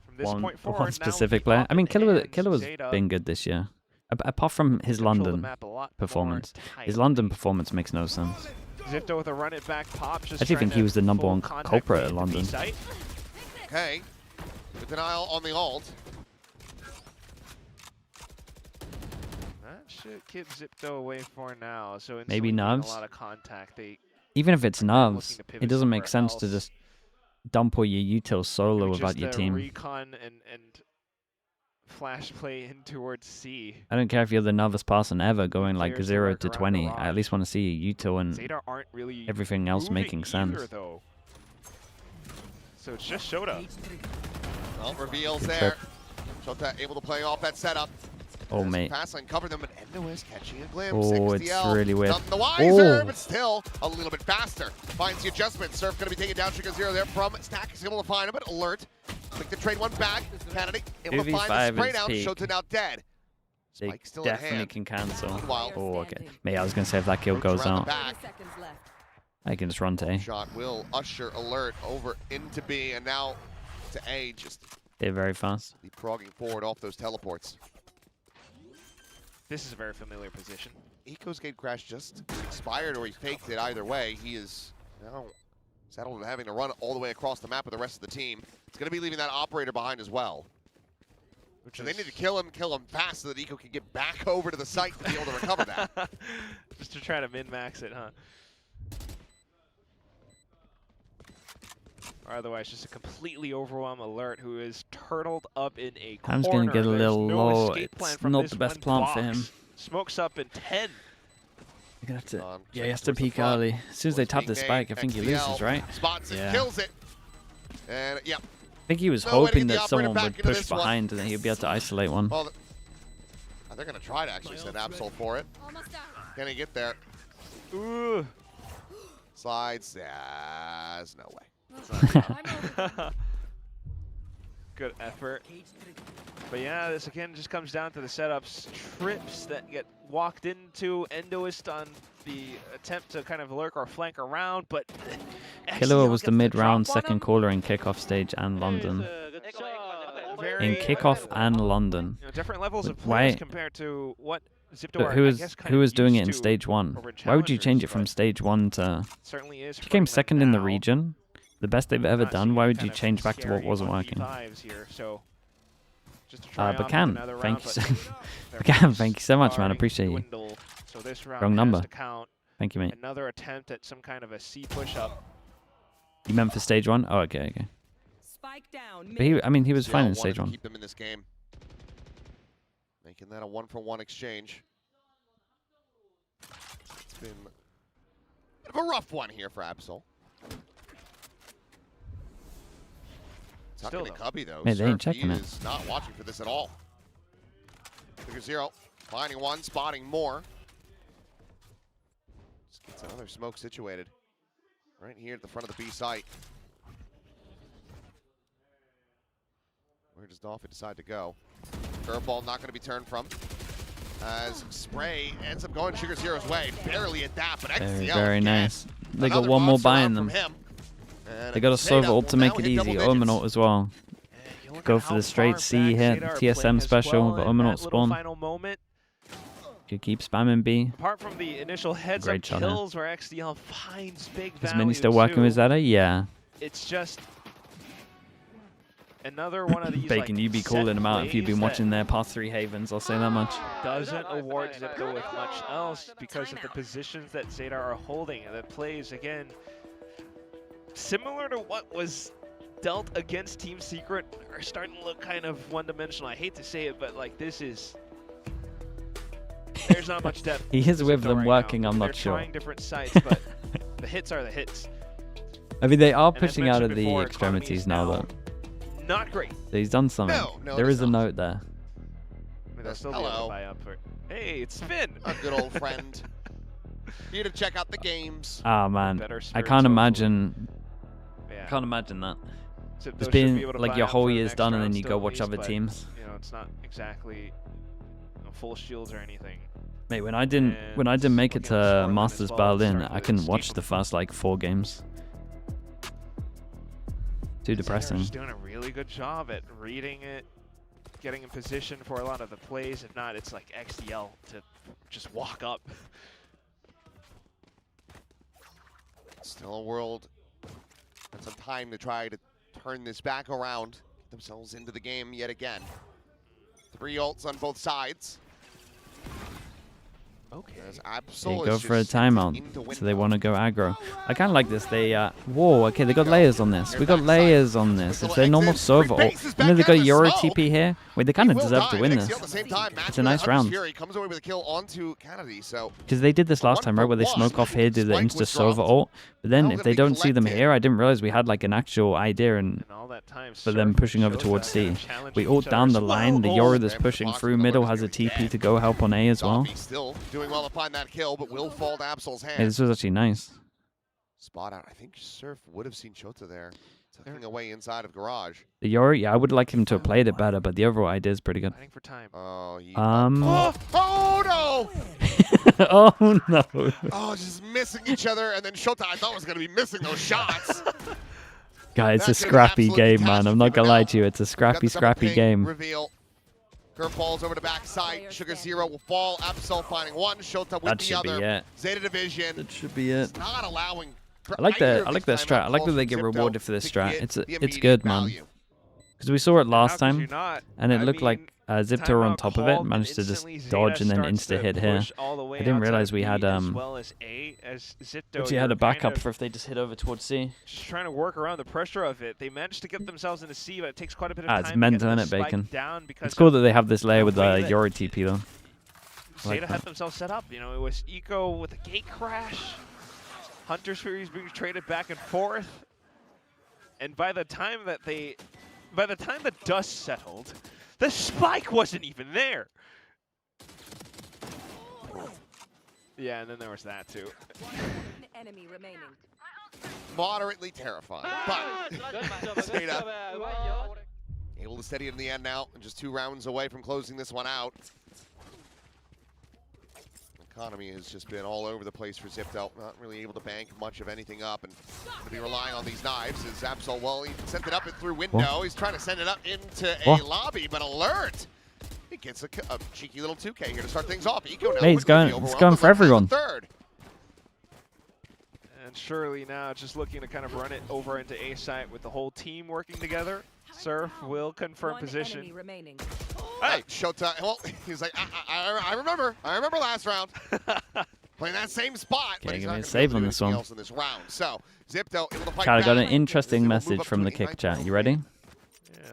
from this point forward, One now specific with the player. I mean, offense Killer was Zeta been good this year. Apart from his control the London map a lot more performance. tight. His London performance makes no sense. Zipto with a run it back pop. Just I actually trying think he was the to number full one contact culprit play at into London. B-site. Okay. With denial on the ult. That should keep Zipto away for now. So Maybe instantly getting Nubs? a lot of contact. They Even if it's looking Nubs, to pivot it doesn't make somewhere sense to else. just dump all your util solo maybe without just your a team. recon and flash play in towards C. I don't care if you're the novice person ever going like Players 0 lurk to around 20. Garage. I at least want to see a util and Zeta aren't really everything else moving making either, sense. though. So it's just Shota. Well, reveals there. Shota able to play off that setup. Oh, As mate. Pass line covered them, but Endoist catching a glimpse. Oh, it's XDL, really weird. none the wiser, Oh. but still a little bit faster. Finds the adjustment. Surf going to be taken down. Trigger 0 there from Stack. Is able to find him, but alert. Quick to trade one back. Kennedy able to find the 2v5 spray is down. peak. Shota now dead. They Spike still in definitely hand. can cancel. Meanwhile, Oh, okay. Mate, I was going to say if that kill Approach goes around the out, back. 30 seconds left. I can just run to A. Shot will usher alert over into B and now to A, just They're very fast. leapfrogging forward off those teleports. This is a very familiar position. Eco's gate crash just expired or he faked it. Either way, he is now settled in having to run all the way across the map with the rest of the team. It's going to be leaving that operator behind as well. Which So is they need to kill him fast so that Eco can get back over to the site to be able to recover that. just to try to min-max it, huh? Or otherwise, just a completely overwhelmed alert who is turtled up in a corner. Time's gonna get a There's little no low. escape plan It's from not this the best one plan for box. him. Smokes up in 10. You're gonna have to, On, yeah, check he has to towards the peek front. early. As soon as they Towards tap the being spike, I made, think he XDL loses, right? Spots it, Yeah. kills it. And yeah, I think he was No way to hoping get the that operator someone back would into push this one. behind and then he'd be able to isolate one. well, they're going to try to actually send Absol for it. Can he get there? Ooh. Slides. There's no way. Good effort. But yeah, this again just comes down to the setups. Trips that get walked into. Endoist on the attempt to kind of lurk or flank around, but Killer was the mid-round second caller in kickoff stage and London. In kickoff and London. You know, different levels of Why- players compared to what Zipto But are, who I was guess, kind who of was doing it used in to stage 1? over in Why would you change it challengers, from but stage 1 to? certainly is He came hurting them second in the now. region, the best they've ever Not done. seeing Why any would you kind of change back to what scary wasn't working? 1v5s here, so just to try But off can, another thank round, you, but so, their Can, points thank you so much, man. I starting to appreciate you. dwindle, so this round Wrong has number. to count. Thank you, mate. Another attempt at some kind of a C push-up. You meant for stage 1? Oh, okay, okay. Spike down. But I mean, he was fine in Wanted stage to 1. keep them in this game. Making that a 1-for-1 exchange. It's been a bit of a rough one here for Absol. Tucking Still, to though. Cubby, though. Hey, they ain't Surf, checking he it. is not watching for this at all. Figure 0. Finding one, spotting more. Just gets another smoke situated. Right here at the front of the B site. Where does Dolphin decide to go? Curveball not going to be turned from. As Spray ends up going Sugar Zero's way. Barely at that, but Very, XCL very again. nice. They got Another one more monster buy round in them. from him. And They got a Zeta Sova will ult to make now it hit double easy. digits. Omen ult as well. You look Go at for how the straight far C back hit, Zeta are TSM playing as special, well but in Omen that ult little spawn. final moment. You keep spamming B. Apart from the initial heads-up Great shot, huh? kills where XDL finds big Is value Mini still working with too, Zeta? Yeah. it's just another one of these Bacon, like, you'd be set calling them out if you'd been plays watching that their past 3 Havens, I'll say that much. doesn't award Zipto with much else because of the positions that Zeta are holding. That plays, again, similar to what was dealt against Team Secret, are starting to look kind of one-dimensional. I hate to say it, but like this is... There's not much depth. He is to with Zipto them right working, now. I'm They're not sure. trying different sites, but the hits are the hits. I mean, they are And as pushing out mentioned of the before, extremities economy now, is though. Not great. So he's done something. No, There it is is a not. note there. I mean, they'll still be able Hello. to buy up for... Hey, it's Finn! A good old friend. Here to check out the games. Ah, man. Better I spirits, can't hopefully. imagine. Yeah. Can't imagine that. Zipto It's should be been able to like buy your up whole for the year's next done and round then you still go at watch least, other but, teams. You know, it's not exactly full shields or anything. Mate, when I didn't And make it looking at the to scoreline Masters as well, Berlin, starting I to couldn't watch escape the first like 4 games. Too Zeta are depressing. just doing a really good job at reading it, getting in position for a lot of the plays. If not, it's like XDL to just walk up. Still a world and some time to try to turn this back around, get themselves into the game yet again. 3 ults on both sides. Okay. As They Absol go is for a just sent timeout, into so they window. want to go aggro. I kind of like this. They whoa, okay, they got layers on this. We got layers on this. It's their normal server ult. You know they got Euro TP here. Wait, they kind of He will deserve die, to win and this XCL at the same time, It's a matching nice with round. Hunter's Fury, comes away with a kill onto Kennedy, so because they did this last time, right? Where they 1-for-1. smoke off here, do the Spike insta was server dropped. ult. But then Now if gonna they be don't see them collected. here, I didn't realize we had like an actual idea and And all that time, for them Surf pushing over shows towards that they're C. challenging We each ult down other the as line. The well. Yoru that's Grab the pushing box, through but middle nobody's has a gonna TP get. to go help on A as well. Zombie still doing well to find that kill, but will fall to Absol's hands. Hey, this was actually nice. Spot out. I think Surf would have seen Chota there, tucking away inside of Garage. The Yoru, yeah, I would like him to have played it better, but the overall idea is pretty good. Fighting for time. Oh, Oh no! oh no! Oh, just missing each other, and then Shota I thought was going to be missing those shots. Guys, it's a That could've been scrappy absolute game, man. I'm not catastrophe, gonna but lie no. to you. It's a Got scrappy, the double scrappy ping game. Reveal. Curveballs over the backside. Sugar Zero will fall. Absol finding one. Shota with That the should be other. it. Zeta Division That should be it. not allowing. I like either that. of I like these that strat. I like that timeout they get calls from rewarded Zipto for this to strat. get It's the it's immediate good, man. value. Because we saw it How last could you time, not? and it I looked like mean, Zipto were on timeout top of it, called, managed to and just instantly dodge and Zeta then starts to insta hit here. push all the way I didn't outside realize we B had as well as A, as Zipto, actually had you're a backup kind of for if they just hit over towards C. just trying to work around the pressure of it. They managed to get themselves into C, but it takes quite a bit of Ah, time it's to mental, get the innit, spike Bacon? down because It's cool of that they have this layer with way the that Yoru TP though. like Zeta had that. themselves set up. You know, it was Eco with a gate crash. Hunter's Fury's being traded back and forth. And by the time the dust settled, the spike wasn't even there. Yeah, and then there was that too. One enemy remaining. Moderately terrifying, but Zeta able to steady it in the end now, and just 2 rounds away from closing this one out. Economy has just been all over the place for Zipto, not really able to bank much of anything up, and going to be relying on these knives. As Absol, well, he sent it up and through window. Whoa. He's trying to send it up into Whoa. a lobby, but alert! He gets a cheeky little 2K here to start things off. Eco now Hey, he's going for everyone. Third. And Shirley now just looking to kind of run it over into A site with the whole team working together. Surf will confirm One position. enemy remaining. Hey, Showtime. Well, he's like, I remember last round. Playing that same spot, but Okay, he's give me not a going save to on do this anything one. else in this round. So, Zipto able to fight Chat, I got back. an interesting Zipto will message move up from to the an kick 8-9 chat. You ready? Yeah.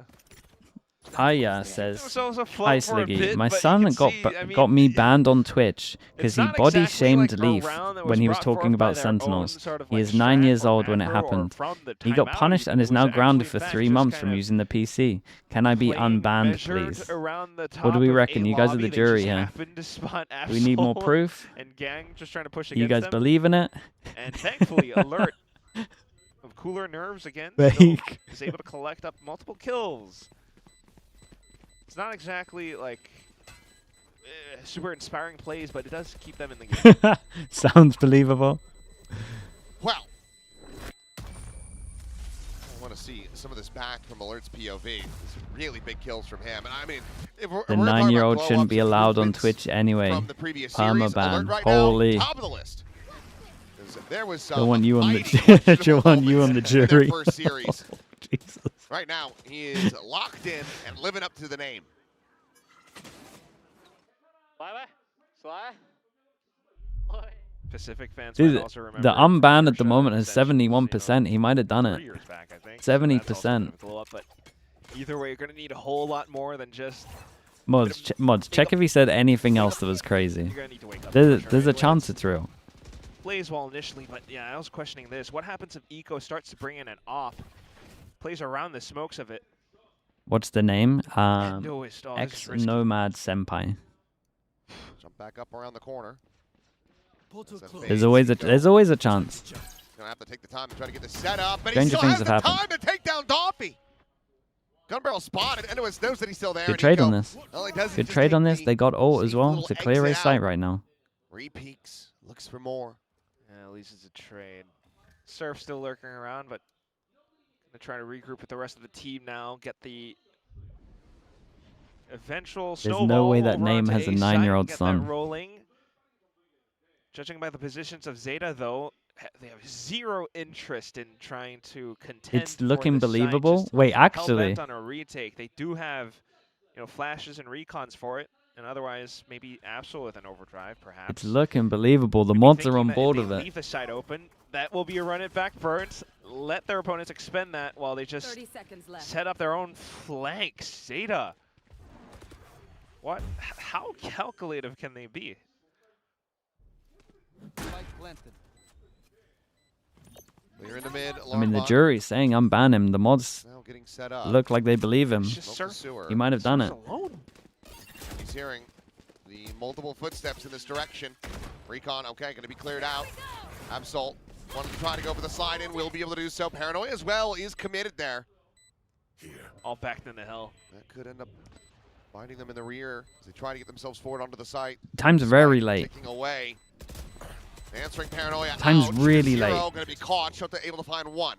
Hiya It says, was also fun "Hi for a Sliggy, bit, my but you son can got see, I mean, got me banned on Twitch because it's he not body exactly shamed like a Leaf round that when he was brought talking forth by about their own Sentinels. sort of, He like, is 9 years strat or old when it macro or happened. from the He got timeout. punished and It is was now actually grounded for fast, 3 just months kind from of using the PC. Can I be playing unbanned, measured please?" around the What do we top of reckon? a You guys are lobby. the They jury just here. happened to spot Do we need more Absol proof? and Gang just trying to push You against guys them. believe in it? And thankfully, Alert of cooler nerves again Fake. is able to collect up multiple kills. It's not exactly like super inspiring plays, but it does keep them in the game. Sounds believable. Well, I want to see some of this back from Alert's POV. Some really big kills from him. And I mean, if we're The talking about 9-year-old glow shouldn't ups be and allowed on movements Twitch anyway. from the previous series, Permaban. Alert right Holy. now, top of the list. There was some Don't want you on mighty the questionable don't want you on the moments in their jury. first series. Jesus. Right now, he is locked in and living up to the name. Pacific fans Dude, might also remember the unban at the Kershaw moment has sessions, 71%. He might have done 3 it. years back, I think. So that's also a bit 70%. of a glow up, but either way, you're going to need a whole lot more than just. Mods, check if he said anything else that was crazy. You're going to need to wake up. There's a anyway. chance it's real. Plays well initially, but yeah, I was questioning this. What happens if Eco starts to bring in an op? Plays around the smokes of it. What's the name? Newest. Oh, this is risky. Ex-Nomad Senpai. Jump back up around the corner. There's always a chance. Gonna have to take the time to try to get this set up, but Stranger he still things has have the happened. time to take down Doffy. Gun barrel spotted. Endois knows that he's still there. Good and trade Eco, on this. all he does is Good just trade take on this. the They got ult as safe well little to clear his exit sight out. right now. Repeaks, looks for more. Yeah, at least it's a trade. Surf still lurking around, but gonna try to regroup with the rest of the team now. Get the eventual There's snowball no way that over name onto has a site, 9-year-old get son. that rolling. Judging by the positions of Zeta, though, they have zero interest in trying to contend. It's looking for the site, believable. just Wait, hell-bent actually, on a retake. They do have, flashes and recons for it, and otherwise maybe Absol with an overdrive, perhaps. it's looking believable. The Maybe mods are thinking on that if board they with it. leave the side open, that will be a run it back burnt. Let their opponents expend that while they just 30 seconds left. set up their own flanks. Zeta. What? How calculative can they be? Clear in the mid. I mean, the alarm jury's saying unban him. The mods bot now getting set up. look like they believe him. It's just Smoke the Surf. sewer. He might have done it. Surf's alone. He's hearing the multiple footsteps in this direction. Recon, okay, going to be cleared out. Absol wanted to try to go for the slide in, will be able to do so. Paranoia as well is committed there. All backed into hell. That could end up finding them in the rear as they try to get themselves forward onto the site. Time's very Spike late. Ticking away. Answering Paranoia. Time's out. really Zero late. going to be caught. Shota able to find one.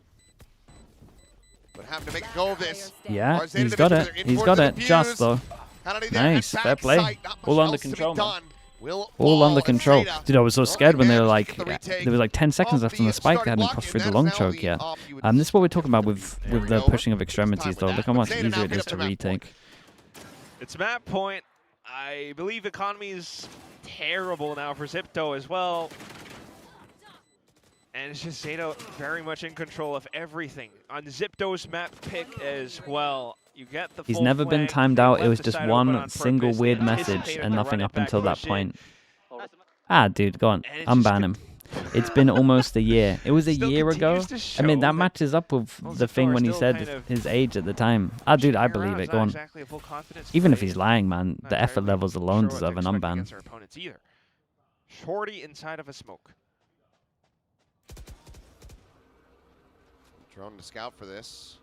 But having to make a go of this. Yeah, Or Zeta he's got division, it. they're in He's for got the it. Just defuse. though. Penalty there Nice, at fair back play. site. Not All much under else to be control, man. done. Will All fall under as control. Zeta Dude, I was so scared when they were like, managed to get the retake there was like 10 seconds left on the spike. They hadn't crossed through the long choke yet. This is what we're talking about with the pushing of extremities, though. Look how much easier it is to retake. It's map point. I believe economy is terrible now for Zipto as well. And it's just Zeta very much in control of everything. On Zipto's map pick as well. You get the He's full never been flank, timed they out. left It was the just side open one on single purpose. They weird anticipated message the and nothing run up it back until that push in. point. Ah, dude, go on. And it's just Unban him. It's been almost a year. It was a Still year ago. continues to I mean, show that that matches up with the Zipto thing are when he still said kind of his age at the time. Ah, dude, I Around believe is it. not Go on. exactly a full confidence Even if play. he's lying, man, Not the effort entirely levels alone sure what to deserve an expect unban. against their opponents either. Shorty inside of a smoke. Drone to scout for this.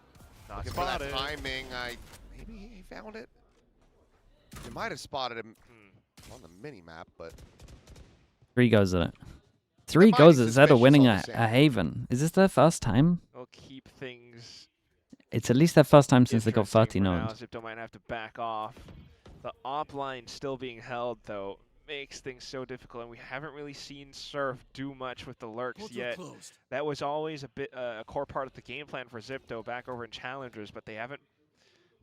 Not Looking for that spotted. timing. Maybe he found it. He might have spotted him on the mini map, but 3 goes at it. 3 goes at mighty Zeta winning a suspicious all the Haven. Is this their first time? They'll keep things It's at least their first time since they got interesting 30 for now. nodes. Zipto might have to back off. The op line still being held, though, makes things so difficult, and we haven't really seen Surf do much with the lurks yet. That was always a core part of the game plan for Zipto back over in Challengers, but they haven't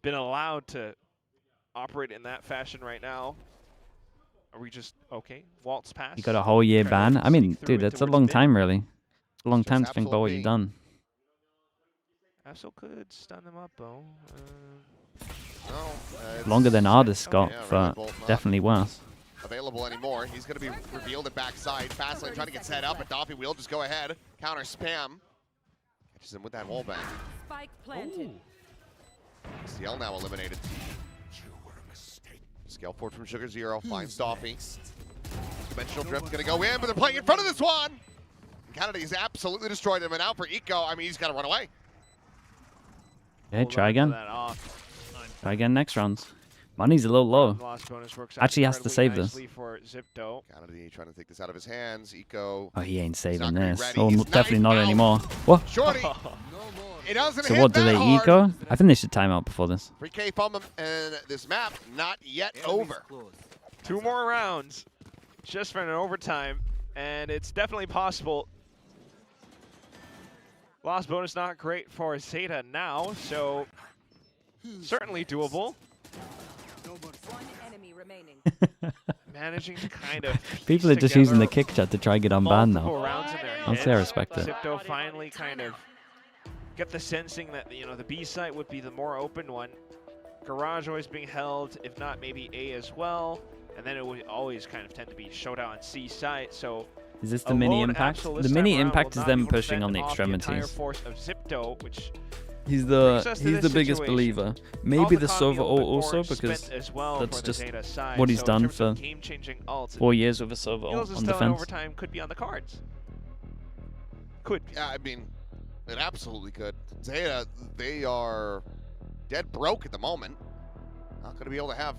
been allowed to operate in that fashion right now. Are we just okay? Waltz pass. You got a whole year Try to ban. I mean, sneak through dude, in that's a towards long mid. time, really. A long Just time to think about what you've absolutely. done. Absol could stun them up, though. No, it's Longer than Ardis got yeah, for Red Bull not definitely worse. available anymore. He's going to be revealed at backside. Fastlane trying to get set up, and Doffy will just go ahead. Counter spam. Catches him with that wall bang. Spike planted. CL now eliminated. Scale forward from Sugar Zero. Finds Doffy. Dimensional drift going to go in, but they're playing in front of this one. Kennedy's absolutely destroyed him, and now for Eco, I mean, he's got to run away. Okay, try again. Try again next rounds. Money's a little low. Actually has to save this. For Zipto. Kennedy trying to take this out of his hands. Eco. Oh, he ain't saving not gonna be this. ready. Oh, He's definitely not knifed out. anymore. What? Shorty. It doesn't So hit what, do that they hard. eco? I think they should time out before this. 3K from him, and this map not yet over. 2 more rounds just for an overtime, and it's definitely possible. Lost bonus not great for Zeta now, so certainly doable. One enemy remaining. Managing to kind of People are piece just using the together kick chat to try and get unbanned multiple now. rounds in their Honestly, I heads. respect it. Zipto finally kind of get the sensing that, you know, the B site would be the more open one. Garage always being held, if not maybe A as well. And then it would always kind of tend to be showdown on C site. So Is this a the mini lone impact? Absol The this mini time around impact will is not be them able to pushing fend on the off entire extremities. force of Zipto, which He's brings us to the this biggest situation. believer. Maybe the Alpha Sova Commune ult before also spent because as well that's for the just Zeta side. what he's So in done terms of for game-changing ults, 4 years with a Sova Heals ult is on still in defense. overtime could be on the cards. Could be. Yeah, I mean, it absolutely could. Zeta, they are dead broke at the moment. Not going to be able to have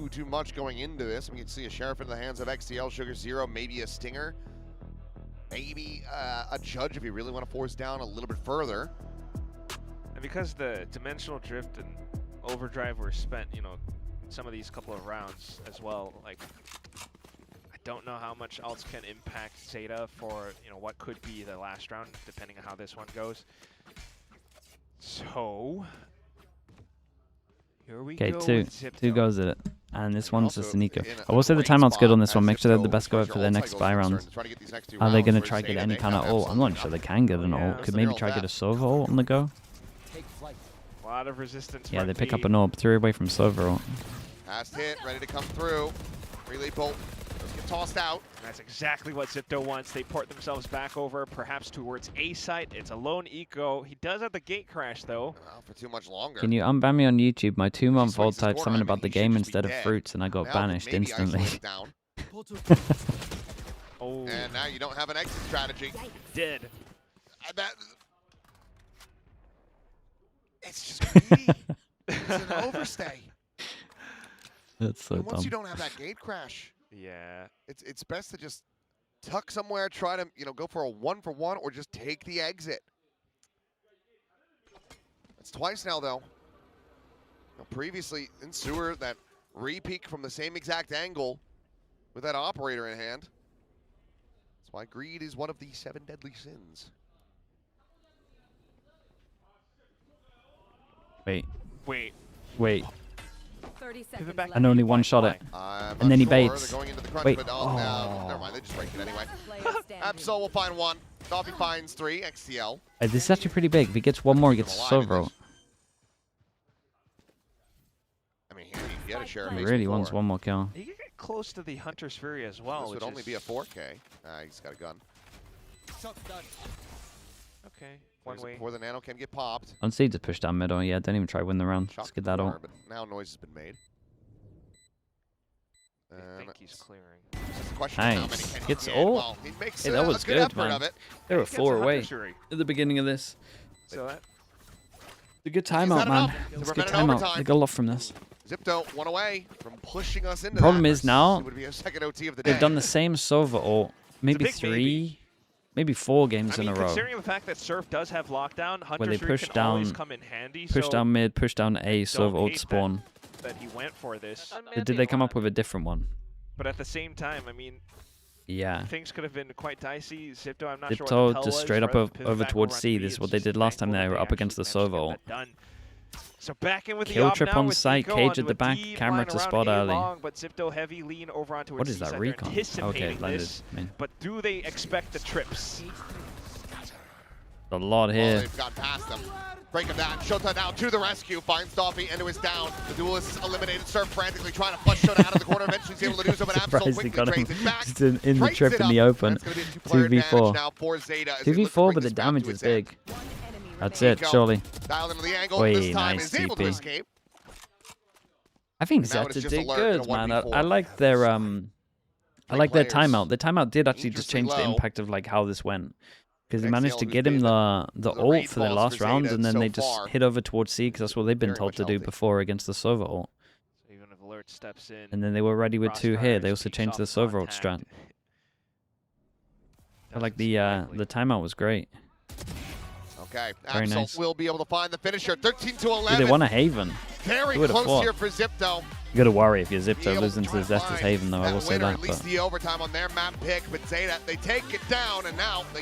too much going into this. We can see a Sheriff in the hands of XTL, Sugar Zero, maybe a Stinger. Maybe a Judge if you really want to force down a little bit further. And because the dimensional drift and overdrive were spent, you know, some of these couple of rounds as well, like, I don't know how much else can impact Zeta for, you know, what could be the last round, depending on how this one goes. So, here we Okay, go two with Zipto. goes at it. And this one's just Also an eco. in I will say the great timeout's good spot on this one. as Make sure they have the Zipto, best go as for far their as next ult buy cycle is rounds. concerned, try to get these next two Are they rounds going to for try get Zeta. any They kind of have ult? I'm not absolutely sure they can get an Yeah. ult. Could So maybe they're try all get a that. Sova ult on the go. A lot of resistance. Yeah, from they pick up B. an orb. 3 away from Sova ult. Fast hit, ready to come through. Relay bolt. Let's get tossed out. And that's exactly what Zipto wants. They port themselves back over, perhaps towards A site. It's a lone eco. He does have the gate crash, though. Not for too much longer. Can you unban me on YouTube? My 2-month swings old his typed corner, something I mean, about the he should game just be instead of dead. fruits, and I got Now banished maybe instantly. isolate it down. Oh, And now you don't have an exit strategy. dead. That, it's just greedy. It's an overstay. That's so And once you dumb. don't have that gate crash, Yeah. it's best to just tuck somewhere, try to go for a 1-for-1, or just take the exit. That's twice now, though. Previously in Sewer, that re-peek from the same exact angle with that operator in hand. That's why greed is one of the 7 deadly sins. Wait, Wait. wait. 30 seconds back. left. And only one shot it. I'm And then he not sure. baits. They're going into the crunch, Wait. but no, never mind. They just break it anyway. Player standing. Absol will find 1. Doffy finds 3. XTL. This is actually pretty big. If he gets one more, he Keep gets him alive in Sova ult. this. I mean, he had a share of He base really before. wants one more kill. He could get close to the Hunter's Fury as well. This would which only is- be a 4K. He's got a gun. Okay, one way. Before the nano can get popped. On seed to push down middle. Yeah, don't even try win the round. Shot Let's get that corner, ult. but now noise has been made. I think he's clearing. It's just a question of how many Nice. can he Gets get. ult. Well, he makes Hey, that was a good good, effort man. of it. They were He gets 4 a away Hunter's Fury. at the beginning of this. So that It's a good that timeout, man. enough? It's a To good prevent an timeout. overtime. They got a lot from this. Zipto one away from pushing us into Problem that. is now It would be a second OT of the they've day. done the same Sova ult, maybe big 3, maybe 4 games I mean, in a row. considering the fact that Surf does have lockdown, Where they Hunter's push Root can always down- come in handy. Push so down mid, push down A, Sova ult hate spawn. that he went for this. Did they come up with a different one? But at the same time, I mean, Yeah. things could have been quite dicey. Zipto, I'm not sure what the Zipto tell just was. straight up Rather than pivot over back towards on C. B, This is it's what they just did last time thankful they that were up against the actually managed to Sova get ult. that done. So back in with Kill the op trip now on with site, Nico cage onto at the a back, deep camera line to around spot A early. long, but Zipto heavy lean over onto What is C that, side. They're recon? Okay, anticipating landed. this, Man. but do they expect the trips? A lot Oh, here. they've got past them. Break him down. Shota now to the rescue. Finds Doffy. Endo is down. The duelist eliminated. Surf frantically trying to flush Shota out of the corner. Eventually he's able to do so, but Absol Surprised he quickly got him trades it back. just in the Trades trip it in up. the open. That's gonna be a two-player advantage 2v4. now for Zeta as they look to 2v4, bring but the this back damage to is its end. big. One enemy That's remaining. it, surely. Dialed into the angle. Oi, This time nice is able to TP. escape. I think And now it is Zeta just did alert good, in a man. 1v4. I like their I like their timeout. The timeout did actually just change the Dangerously low. impact of like how this went. Because they XL managed to who's get him been the the ult raid for the boss last for round, Zeta and then so they just far. hit over towards C because that's what they've been Very told much to do healthy. before against the Sova ult. So even if Alert steps in, And then they were ready with 2 here. They Crossfires also keeps changed the off Sova ult contact. strat. I like Doesn't seem likely. the timeout was great. Okay, Very Absol nice. will be able to find the finisher. 13 to Dude, 11. they won a Haven. Very Who would've close thought? here for Zipto. You gotta worry if you're Be Zipto able losing to to try to Zeta's find Haven, though. I will say winner, that. At least But the overtime on their map pick, but Zeta, they take it down, and now they